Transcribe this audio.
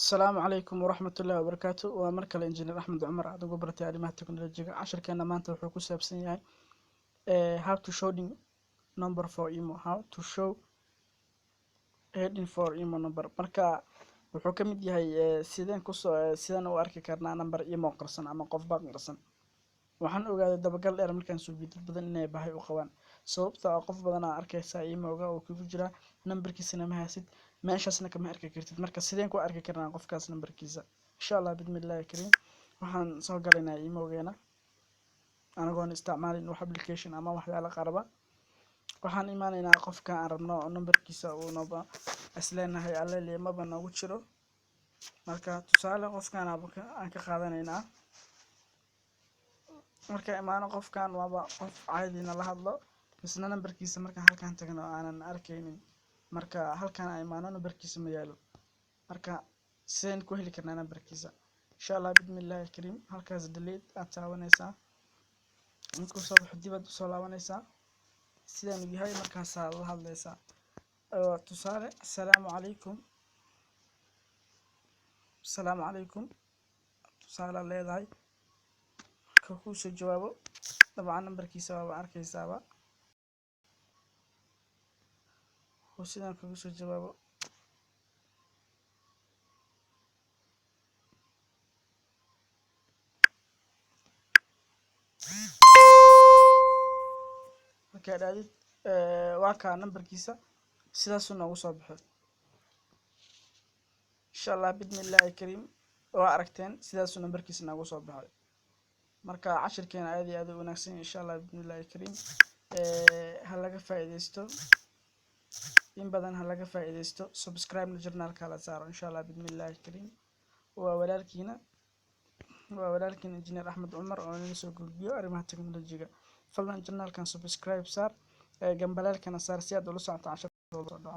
السلام عليكم ورحمة الله وبركاته ومركل إنجنير أحمد عمر عدو قبرتي علمها التكنولوجيا عشر كان مانتا وحو كسابسن yahay how to show the number for imo how to show heading for imo number marka wuxuu ka mid yahay sidaan u arki karnaa number imo qarsan ama qof baa qarsan waxaan ogaaday dabagal dheer markaan soo dad badan inay bahay u qabaan sababta oo qof badan aan arkaysa imo-ga oo kugu jira numberkiisana ma haysid meeshaasna kama arki kartid marka sideen ku arki karnaa qofkaas numberkiisa insha Allah bismillaahi kariim waxaan soo galaynaa imo-geena anagoon isticmaalin wax application ama waxyaalo qaraba waxaan imaanaynaa qofka aan rabno oo numberkiisa uu nooba isleenahay alle leemaba noogu jiro marka tusaale qofkaan aan ka qaadanaynaa marka imaano qofkan waaba qof caadina la hadlo isna numberkiisa marka halkaan tagno aanan arkaynin marka halkaan ay imaano numberkiisa ma yaalo marka seen ku heli karnaa numberkiisa insha Allah bismillaahi kariim halkaas delete aad taabanaysaa markuu soo baxo dib aad u soo laabanaysaa sidaan u yahay markaas la hadlaysaa tusaale assalaamu calaykum tusaale leedahay ku soo jawaabo dabcan numberkiisa waa arkaysaaba oo sidaan kugu soo jawaabo marka dhaadid waa ka numberkiisa sidaas uu noogu soo baxay insha Allah bismillaahi kariim waa aragteen sidaas uu numberkiisa noogu soo baxay marka cashirkeena aad iyo aad u wanaagsan insha Allah bismillaahi kariim ha laga faa'iideysto in badan ha laga faa'iideysto subscribe na journalka la saaro insha Allah bismillaahi kariim waa walaalkiin injineer Axmed Cumar oo inoo soo gudbiyo arrimaha teknolojiga fadlan journalkan subscribe saar gambalaalkana saar si aad ula socoto casharada soo dhaca